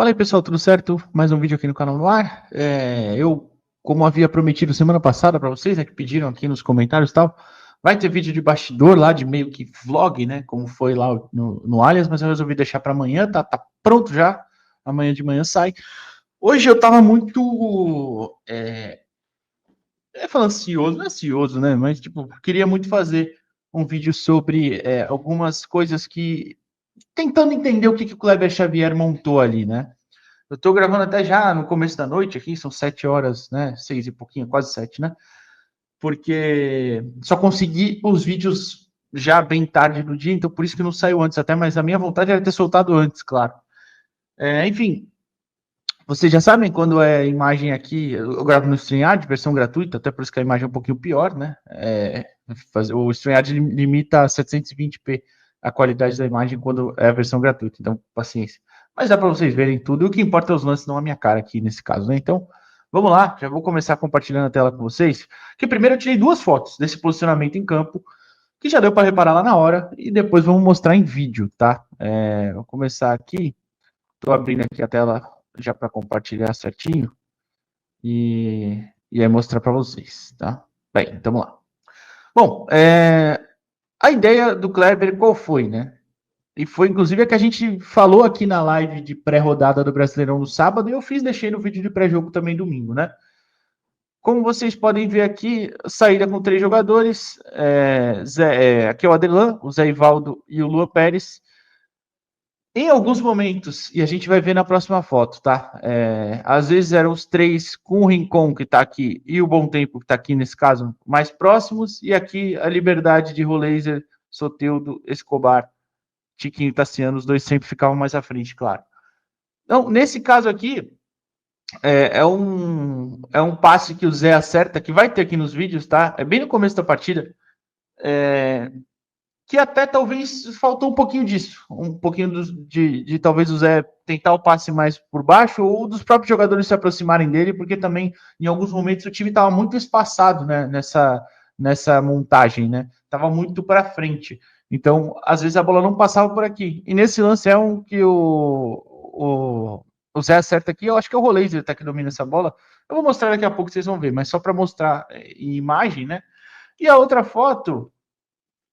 Fala aí, pessoal, tudo certo? Mais um vídeo aqui no canal no ar. Como havia prometido semana passada para vocês, que pediram aqui nos comentários e tal, vai ter vídeo de bastidor lá, de meio que vlog, né? Como foi lá no Alias, mas eu resolvi deixar para amanhã, tá pronto já. Amanhã de manhã sai. Hoje eu tava muito. Falando ansioso, não é ansioso, né? Mas, tipo, queria muito fazer um vídeo sobre algumas coisas que. Tentando entender o que o Kleber Xavier montou ali, né? Eu tô gravando até já no começo da noite aqui, são 7 horas, né? 6 e pouquinho, quase 7, né? Porque só consegui os vídeos já bem tarde no dia, então por isso que não saiu antes até, mas a minha vontade era ter soltado antes, claro. Enfim, vocês já sabem quando é imagem aqui, eu gravo no StreamYard, versão gratuita, até por isso que a imagem é um pouquinho pior, né? O StreamYard limita a 720p a qualidade da imagem quando é a versão gratuita, então paciência. Mas dá para vocês verem tudo, e o que importa é os lances, não a minha cara aqui nesse caso, né? Então, vamos lá, já vou começar compartilhando a tela com vocês, que primeiro eu tirei duas fotos desse posicionamento em campo, que já deu para reparar lá na hora, e depois vamos mostrar em vídeo, tá? Vou começar aqui, estou abrindo aqui a tela já para compartilhar certinho e aí mostrar para vocês, tá? Bem, então vamos lá. Bom, a ideia do Kleber qual foi, né? E foi inclusive a que a gente falou aqui na live de pré-rodada do Brasileirão no sábado e eu deixei no vídeo de pré-jogo também domingo, né? Como vocês podem ver aqui, saída com 3 jogadores, aqui é o Adelan, o Zé Ivaldo e o Luan Pérez. Em alguns momentos, e a gente vai ver na próxima foto, tá? Às vezes eram os três com o Rincon, que tá aqui, e o Bom Tempo, que tá aqui nesse caso, mais próximos, e aqui a Liberdade de Roleiser, Soteldo, Escobar, Tiquinho e Tassiano, os dois sempre ficavam mais à frente, claro. Então, nesse caso aqui, é um passe que o Zé acerta, que vai ter aqui nos vídeos, tá? É bem no começo da partida. Que até talvez faltou um pouquinho disso, um pouquinho de talvez o Zé tentar o passe mais por baixo ou dos próprios jogadores se aproximarem dele, porque também em alguns momentos o time estava muito espaçado, né, nessa montagem, né? Tava muito para frente. Então, às vezes a bola não passava por aqui. E nesse lance é um que o Zé acerta aqui, eu acho que é o Roleiser tá que domina essa bola. Eu vou mostrar daqui a pouco, vocês vão ver, mas só para mostrar em imagem, né? E a outra foto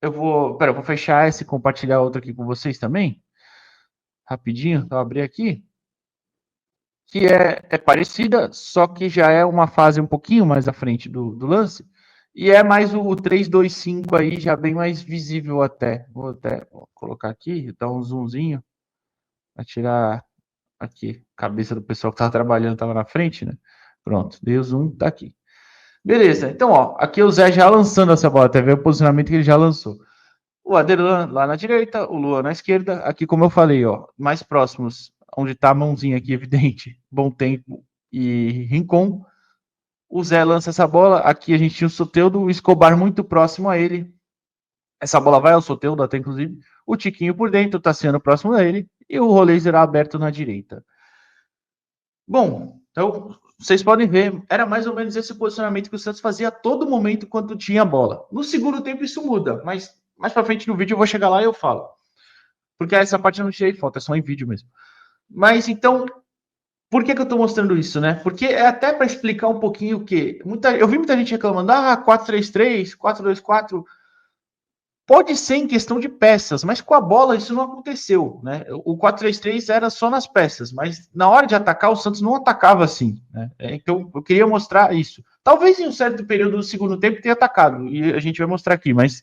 eu vou fechar esse e compartilhar outro aqui com vocês também. Rapidinho, vou abrir aqui. Que é parecida, só que já é uma fase um pouquinho mais à frente do lance. E é mais o 3-2-5 aí, já bem mais visível até. Vou até colocar aqui, dar um zoomzinho. Para tirar aqui a cabeça do pessoal que estava trabalhando, estava na frente, né? Pronto, dei o zoom, tá aqui. Beleza, então, ó, aqui o Zé já lançando essa bola, até ver o posicionamento que ele já lançou. O Aderlan lá na direita, o Luan na esquerda. Aqui, como eu falei, ó, mais próximos, onde está a mãozinha aqui, evidente, Bom Tempo e Rincon. O Zé lança essa bola. Aqui a gente tinha o Soteldo, o Escobar muito próximo a ele. Essa bola vai ao Soteldo, até inclusive. O Tiquinho por dentro, o Tassiano próximo a ele. E o Roleiser aberto na direita. Bom, então vocês podem ver, era mais ou menos esse posicionamento que o Santos fazia a todo momento quando tinha bola. No segundo tempo isso muda, mas mais para frente no vídeo eu vou chegar lá e eu falo. Porque essa parte eu não tirei foto, é só em vídeo mesmo. Mas então, por que eu estou mostrando isso, né? Porque é até para explicar um pouquinho o que. Eu vi muita gente reclamando, 4-3-3, 4-2-4. Pode ser em questão de peças, mas com a bola isso não aconteceu, né? O 4-3-3 era só nas peças, mas na hora de atacar, o Santos não atacava assim, né? Então eu queria mostrar isso. Talvez em um certo período do segundo tempo tenha atacado, e a gente vai mostrar aqui, mas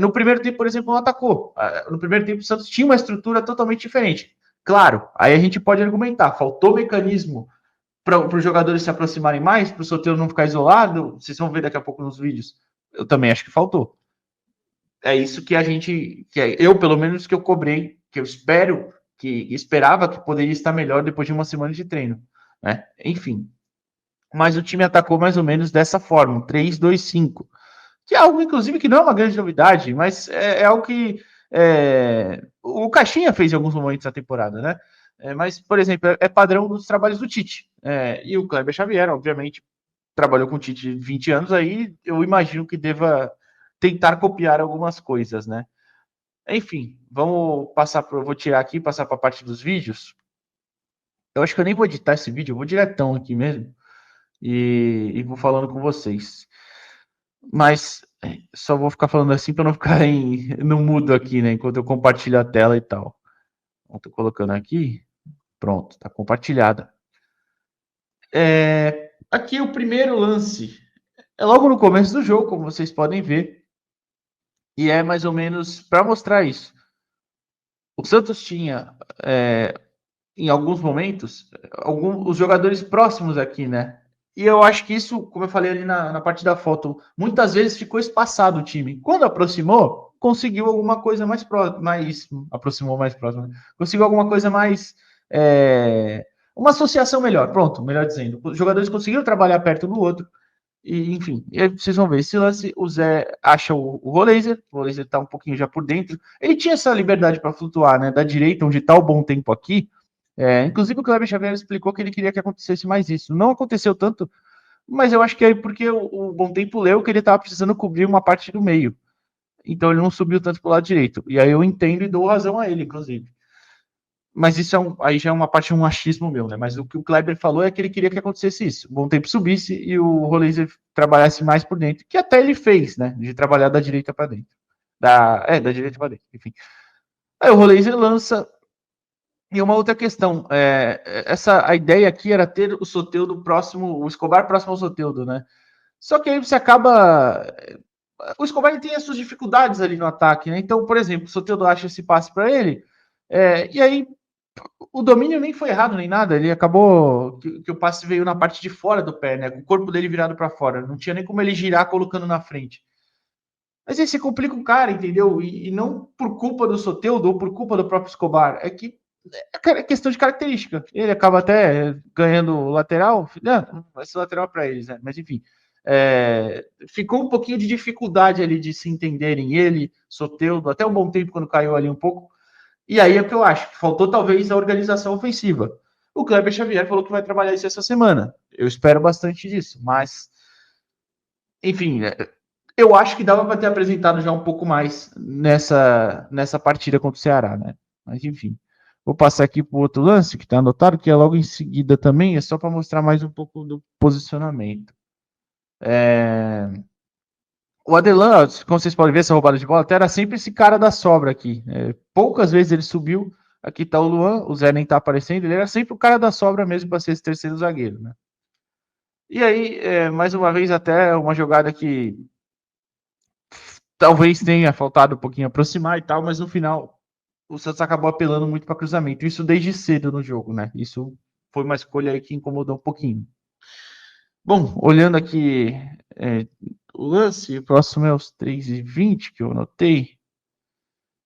no primeiro tempo, por exemplo, não atacou. No primeiro tempo, o Santos tinha uma estrutura totalmente diferente. Claro, aí a gente pode argumentar, faltou mecanismo para os jogadores se aproximarem mais, para o Soteldo não ficar isolado. Vocês vão ver daqui a pouco nos vídeos. Eu também acho que faltou. É isso que a gente, eu pelo menos que eu cobrei, que eu esperava que poderia estar melhor depois de uma semana de treino, né? Enfim, mas o time atacou mais ou menos dessa forma, 3-2-5, que é algo inclusive que não é uma grande novidade, mas é algo que o Caixinha fez em alguns momentos da temporada, né? Mas, por exemplo, é padrão dos trabalhos do Tite. E o Kleber Xavier, obviamente, trabalhou com o Tite 20 anos aí, eu imagino que deva tentar copiar algumas coisas, né? Enfim, vamos passar vou tirar aqui, passar para a parte dos vídeos. Eu acho que eu nem vou editar esse vídeo, eu vou diretão aqui mesmo e vou falando com vocês. Mas só vou ficar falando assim para não ficar no mudo aqui, né? Enquanto eu compartilho a tela e tal. Então, tô colocando aqui. Pronto, tá compartilhada. Aqui o primeiro lance é logo no começo do jogo, como vocês podem ver. E é mais ou menos para mostrar isso. O Santos tinha, em alguns momentos, os jogadores próximos aqui, né? E eu acho que isso, como eu falei ali na parte da foto, muitas vezes ficou espaçado o time. Quando aproximou, conseguiu alguma coisa mais próxima, aproximou mais próximo, conseguiu alguma coisa mais, uma associação melhor. Pronto, melhor dizendo, os jogadores conseguiram trabalhar perto do outro. E, enfim, e aí vocês vão ver esse lance. O Zé acha o Roleiser tá um pouquinho já por dentro. Ele tinha essa liberdade para flutuar, né? Da direita, onde tá o bom tempo aqui. Inclusive, o Kleber Xavier explicou que ele queria que acontecesse mais isso. Não aconteceu tanto, mas eu acho que é porque o bom tempo leu que ele estava precisando cobrir uma parte do meio. Então ele não subiu tanto para o lado direito. E aí eu entendo e dou razão a ele, inclusive. Mas isso aí já é uma parte, um achismo meu, né? Mas o que o Kleber falou é que ele queria que acontecesse isso. O bom tempo subisse e o Roleiser trabalhasse mais por dentro, que até ele fez, né? De trabalhar da direita para dentro. Da direita para dentro, enfim. Aí o Roleiser lança. E uma outra questão, a ideia aqui era ter o Soteldo próximo, o Escobar próximo ao Soteldo, né? Só que aí você acaba. O Escobar ele tem as suas dificuldades ali no ataque, né? Então, por exemplo, o Soteldo acha esse passe para ele, e aí o domínio nem foi errado nem nada, ele acabou que o passe veio na parte de fora do pé, né? Com o corpo dele virado para fora, não tinha nem como ele girar colocando na frente. Mas aí você complica o cara, entendeu? E não por culpa do Soteldo ou por culpa do próprio Escobar, é que é questão de característica. Ele acaba até ganhando lateral, não vai ser lateral para eles, né? Mas enfim, ficou um pouquinho de dificuldade ali de se entenderem ele, Soteldo, até um bom tempo quando caiu ali um pouco. E aí é o que eu acho, faltou talvez a organização ofensiva. O Kleber Xavier falou que vai trabalhar isso essa semana. Eu espero bastante disso, mas enfim, eu acho que dava para ter apresentado já um pouco mais nessa partida contra o Ceará, né? Mas enfim, vou passar aqui para o outro lance que está anotado, que é logo em seguida também, é só para mostrar mais um pouco do posicionamento. O Adelan, como vocês podem ver, essa roubada de bola, até era sempre esse cara da sobra aqui. Poucas vezes ele subiu. Aqui tá o Luan, o Zé nem tá aparecendo, ele era sempre o cara da sobra mesmo para ser esse terceiro zagueiro, né? E aí, mais uma vez, até uma jogada que talvez tenha faltado um pouquinho aproximar e tal, mas no final o Santos acabou apelando muito para cruzamento. Isso desde cedo no jogo, né? Isso foi uma escolha aí que incomodou um pouquinho. Bom, olhando aqui o lance, o próximo é os 3:20 que eu anotei.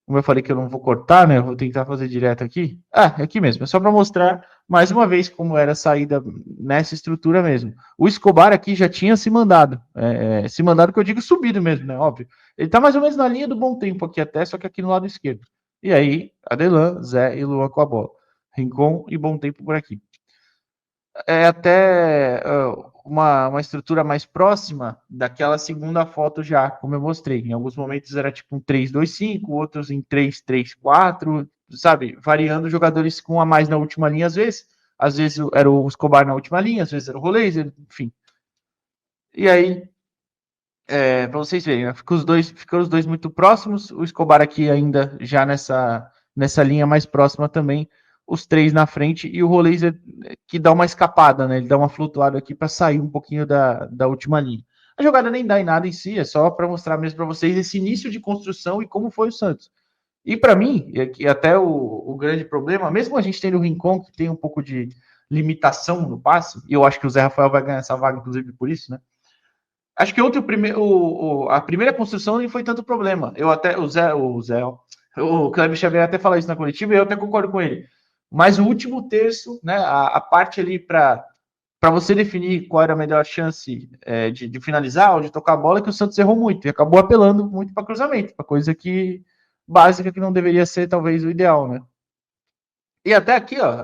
Como eu falei que eu não vou cortar, né? Eu vou tentar fazer direto aqui. É aqui mesmo. É só para mostrar mais uma vez como era a saída nessa estrutura mesmo. O Escobar aqui já tinha se mandado. Se mandado que eu digo subido mesmo, né? Óbvio. Ele tá mais ou menos na linha do bom tempo aqui até, só que aqui no lado esquerdo. E aí, Adelan, Zé e Luan com a bola. Rincon e bom tempo por aqui. Até uma estrutura mais próxima daquela segunda foto já, como eu mostrei. Em alguns momentos era tipo um 3-2-5, outros em 3-3-4, sabe? Variando jogadores com a mais na última linha às vezes. Às vezes era o Escobar na última linha, às vezes era o Roleiser, enfim. E aí, para vocês verem, né? Ficam os dois muito próximos, o Escobar aqui ainda já nessa linha mais próxima também, os três na frente e o Roleiser que dá uma escapada, né? Ele dá uma flutuada aqui para sair um pouquinho da última linha. A jogada nem dá em nada em si, é só para mostrar mesmo para vocês esse início de construção e como foi o Santos. E para mim, que até o grande problema, mesmo a gente tendo o Rincon, que tem um pouco de limitação no passe, e eu acho que o Zé Rafael vai ganhar essa vaga, inclusive, por isso, né? Acho que a primeira construção nem foi tanto problema. Eu até, o Cleber Xavier até fala isso na coletiva e eu até concordo com ele. Mas o último terço, né, a parte ali para você definir qual era a melhor chance de finalizar ou de tocar a bola, que o Santos errou muito e acabou apelando muito para cruzamento, para coisa que básica que não deveria ser talvez o ideal, né? E até aqui, ó,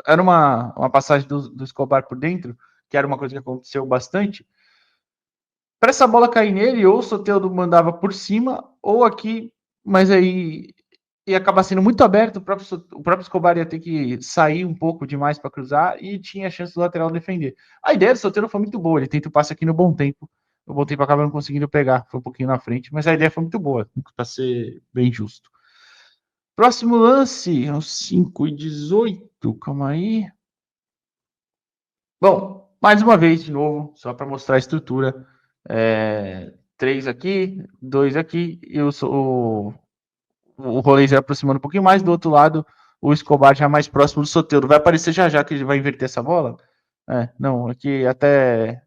era uma passagem do Escobar por dentro, que era uma coisa que aconteceu bastante. Para essa bola cair nele, ou o Soteldo mandava por cima, ou aqui, mas aí e acaba sendo muito aberto, o próprio Escobar ia ter que sair um pouco demais para cruzar e tinha a chance do lateral defender. A ideia do Soteldo foi muito boa, ele tenta o passe aqui no bom tempo. O bom tempo acaba não conseguindo pegar, foi um pouquinho na frente, mas a ideia foi muito boa, para ser bem justo. Próximo lance, aos 5:18, calma aí. Bom, mais uma vez, de novo, só para mostrar a estrutura. 3 aqui, 2 aqui, e o Rolê já aproximando um pouquinho mais. Do outro lado, o Escobar já mais próximo do Soteldo. Vai aparecer já já que ele vai inverter essa bola? Não, aqui até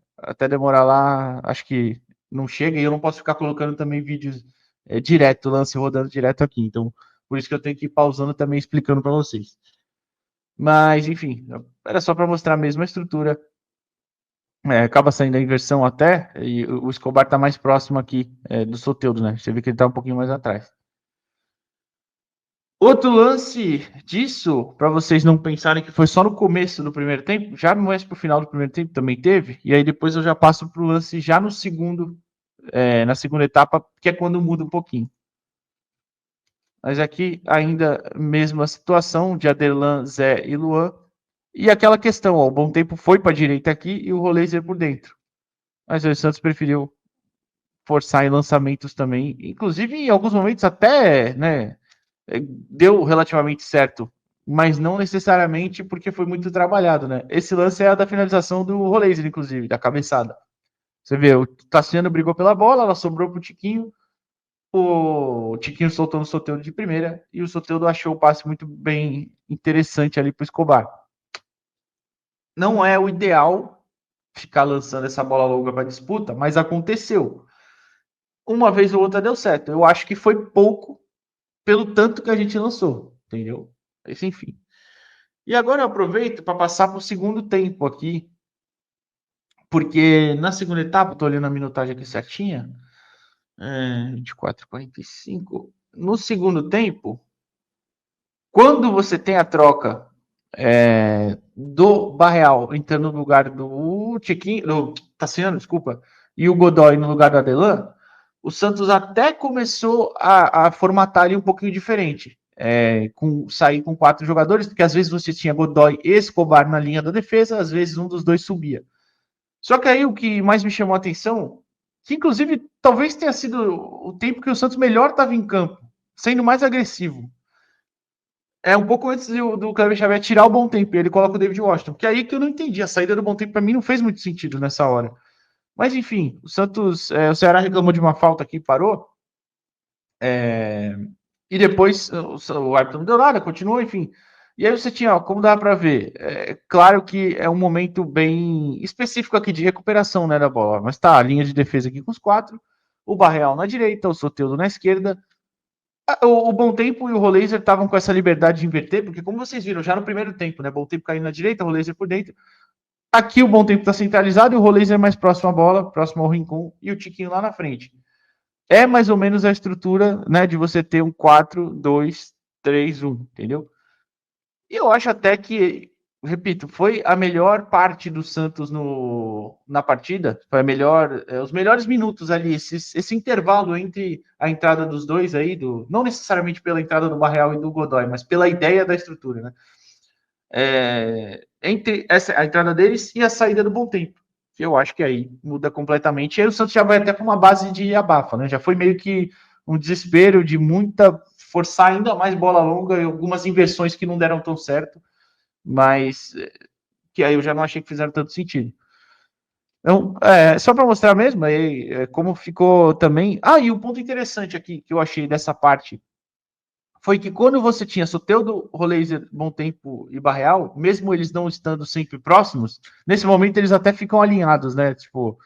demorar lá, acho que não chega, e eu não posso ficar colocando também vídeos direto, lance rodando direto aqui. Então, por isso que eu tenho que ir pausando também explicando para vocês. Mas, enfim, era só para mostrar mesmo a estrutura. Acaba saindo a inversão até, e o Escobar está mais próximo aqui do Soteldo, né? Você vê que ele está um pouquinho mais atrás. Outro lance disso, para vocês não pensarem que foi só no começo do primeiro tempo, já mais pro final do primeiro tempo também teve, e aí depois eu já passo pro lance já no segundo, na segunda etapa, que é quando muda um pouquinho. Mas aqui ainda mesma situação de Aderlan, Zé e Luan, e aquela questão, ó, o Bom Tempo foi para a direita aqui e o Roleiser por dentro. Mas o Santos preferiu forçar em lançamentos também, inclusive em alguns momentos até, né, deu relativamente certo, mas não necessariamente porque foi muito trabalhado, né? Esse lance é a da finalização do Roleiser, inclusive, da cabeçada. Você vê, o Tassiano brigou pela bola, ela sobrou pro Tiquinho, o Tiquinho soltou no Soteldo de primeira, e o Soteldo achou o passe muito bem interessante ali pro Escobar. Não é o ideal ficar lançando essa bola longa para disputa, mas aconteceu. Uma vez ou outra deu certo. Eu acho que foi pouco pelo tanto que a gente lançou, entendeu? Mas enfim. E agora eu aproveito para passar para o segundo tempo aqui, porque na segunda etapa, estou olhando a minutagem aqui certinha, 24:45. No segundo tempo, quando você tem a troca do Barreal entrando no lugar do Tiquinho, do Tassiano, desculpa, e o Godoy no lugar do Adelan, o Santos até começou a formatar ali um pouquinho diferente. Sair com 4 jogadores, porque às vezes você tinha Godoy e Escobar na linha da defesa, às vezes um dos dois subia. Só que aí o que mais me chamou a atenção, que inclusive talvez tenha sido o tempo que o Santos melhor estava em campo, sendo mais agressivo. Um pouco antes do Cleber Xavier tirar o Bom Tempo, ele coloca o David Washington, que é aí que eu não entendi. A saída do Bom Tempo para mim não fez muito sentido nessa hora. Mas enfim, o Santos, o Ceará reclamou de uma falta aqui, parou. E depois o árbitro não deu nada, continuou, enfim. E aí você tinha, ó, como dá para ver, claro que é um momento bem específico aqui de recuperação, né, da bola. Mas tá, a linha de defesa aqui com os 4, o Barreal na direita, o Soteldo na esquerda. O Bom Tempo e o Roleiser estavam com essa liberdade de inverter, porque como vocês viram já no primeiro tempo, né, Bom Tempo caindo na direita, o Roleiser por dentro. Aqui o Bom Tempo está centralizado e o Roleiser mais próximo à bola, próximo ao Rincon, e o Tiquinho lá na frente. É mais ou menos a estrutura, né, de você ter um 4-2-3-1, entendeu? E eu acho até que, repito, foi a melhor parte do Santos na partida, foi a melhor, os melhores minutos ali, esse intervalo entre a entrada dos dois aí, não necessariamente pela entrada do Barreal e do Godoy, mas pela ideia da estrutura, né? Entre a entrada deles e a saída do Bom Tempo, que eu acho que aí muda completamente. E aí o Santos já vai até com uma base de abafa, né? Já foi meio que um desespero de muita forçar ainda mais bola longa e algumas inversões que não deram tão certo, mas que aí eu já não achei que fizeram tanto sentido. Então, só para mostrar mesmo como ficou também. E o ponto interessante aqui que eu achei dessa parte foi que quando você tinha Soteldo, Roleiser, Bom Tempo e Barreal, mesmo eles não estando sempre próximos, nesse momento eles até ficam alinhados, né? Tipo,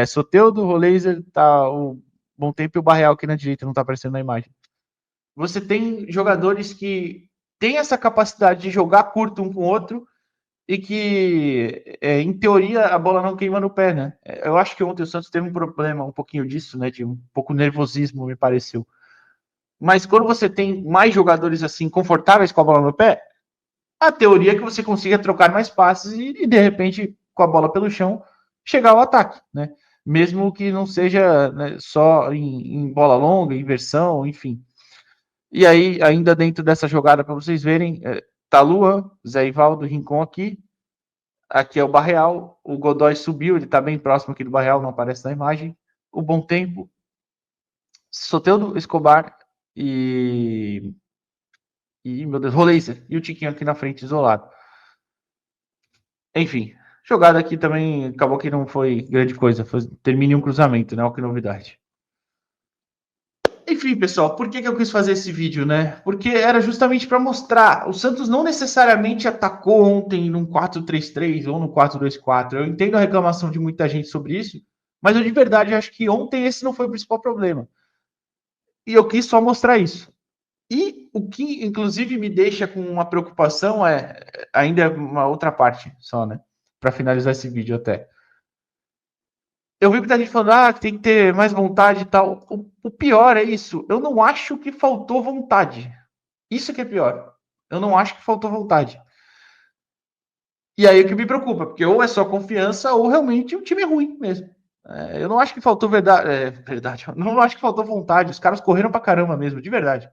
Soteldo, Roleiser, tá o Bom Tempo e o Barreal aqui na direita, não tá aparecendo na imagem. Você tem jogadores que têm essa capacidade de jogar curto um com o outro e que, em teoria, a bola não queima no pé, né? Eu acho que ontem o Santos teve um problema, um pouquinho disso, né? De um pouco nervosismo, me pareceu. Mas quando você tem mais jogadores assim confortáveis com a bola no pé, a teoria é que você consiga trocar mais passes e de repente, com a bola pelo chão, chegar ao ataque, né? Mesmo que não seja, né, só em bola longa, inversão, enfim. E aí, ainda dentro dessa jogada, para vocês verem, tá Lua, Zé Ivaldo, Rincon aqui. Aqui é o Barreal. O Godoy subiu, ele tá bem próximo aqui do Barreal, não aparece na imagem. O Bom Tempo, Soteldo, Escobar e. E, meu Deus, Roleiser. E o Tiquinho aqui na frente, isolado. Enfim, jogada aqui também acabou que não foi grande coisa. Termina em um cruzamento, né? Olha que novidade. Enfim, pessoal, por que eu quis fazer esse vídeo, né? Porque era justamente para mostrar. O Santos não necessariamente atacou ontem num 4-3-3 ou no 4-2-4. Eu entendo a reclamação de muita gente sobre isso, mas eu de verdade acho que ontem esse não foi o principal problema. E eu quis só mostrar isso. E o que, inclusive, me deixa com uma preocupação ainda uma outra parte só, né? Para finalizar esse vídeo até. Eu vi muita gente falando, que tem que ter mais vontade e tal. O pior é isso. Eu não acho que faltou vontade. Isso que é pior. Eu não acho que faltou vontade. E aí o que me preocupa, porque ou é só confiança ou realmente o time é ruim mesmo. Eu não acho que faltou verdade. Eu não acho que faltou vontade. Os caras correram pra caramba mesmo, de verdade.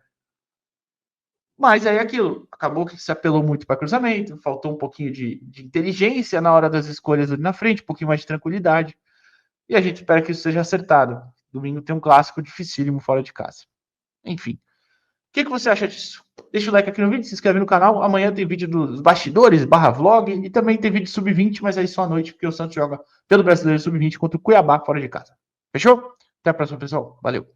Mas aí aquilo, acabou que se apelou muito para cruzamento, faltou um pouquinho de inteligência na hora das escolhas ali na frente, um pouquinho mais de tranquilidade. E a gente espera que isso seja acertado. Domingo tem um clássico dificílimo fora de casa. Enfim. O que você acha disso? Deixa o like aqui no vídeo, se inscreve no canal. Amanhã tem vídeo dos bastidores, /vlog, e também tem vídeo sub-20, mas aí só à noite, porque o Santos joga pelo Brasileiro sub-20 contra o Cuiabá fora de casa. Fechou? Até a próxima, pessoal. Valeu.